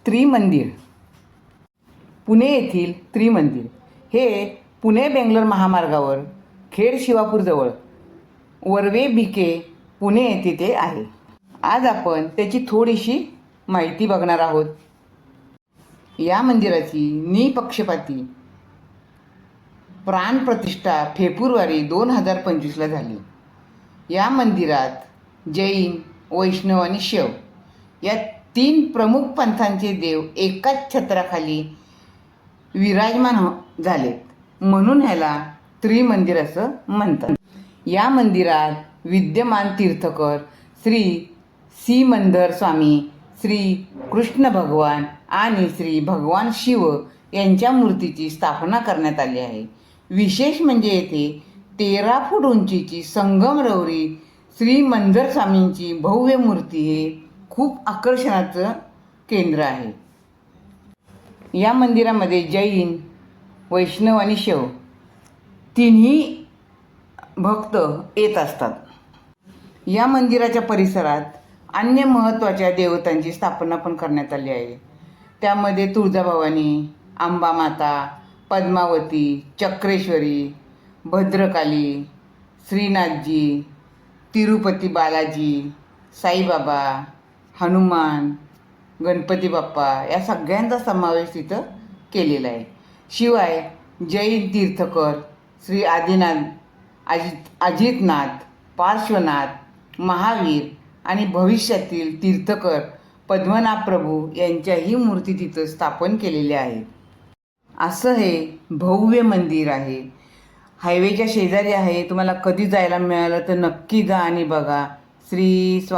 त्रिमंदिर. पुणे येथील त्रिमंदिर हे पुणे बेंगलोर महामार्गावर खेड शिवापूरजवळ वर्वे बीके पुणे येथे ते आहे. आज आपण त्याची थोडीशी माहिती बघणार आहोत. या मंदिराची निपक्षपाती प्राणप्रतिष्ठा फेब्रुवारी 2025ला झाली. या मंदिरात जैन, वैष्णव आणि शैव या 3 प्रमुख पंथांचे देव एकाच छत्राखाली विराजमान झालेत, म्हणून ह्याला त्रिमंदिर असं म्हणतात. या मंदिरात विद्यमान तीर्थकर श्री सिमंदर स्वामी, श्री कृष्ण भगवान आणि श्री भगवान शिव यांच्या मूर्तीची स्थापना करण्यात आली आहे. विशेष म्हणजे येथे 13 फूट उंचीची संगमरवरी श्री मंदर स्वामींची भव्य मूर्ती हे खूप आकर्षणाचं केंद्र आहे. या मंदिरामध्ये जैन, वैष्णव आणि शैव तिन्ही भक्त येत असतात. या मंदिराच्या परिसरात अन्य महत्त्वाच्या देवतांची स्थापना पण करण्यात आली आहे. त्यामध्ये तुळजाभवानी, अंबामाता, पद्मावती, चक्रेश्वरी, भद्रकाली, श्रीनाथजी, तिरुपती बालाजी, साईबाबा, हनुमान, गणपती बाप्पा या सगळ्यांचा समावेश तिथं केलेला आहे. शिवाय जैन तीर्थकर श्री आदिनाथ, अजितनाथ, पार्श्वनाथ, महावीर आणि भविष्यातील तीर्थकर पद्मनाभ प्रभू यांच्याही मूर्ती तिथं स्थापन केलेल्या आहेत. असं हे भव्य मंदिर आहे. हायवेच्या शेजारी आहे. तुम्हाला कधी जायला मिळालं तर नक्की जा आणि बघा. श्री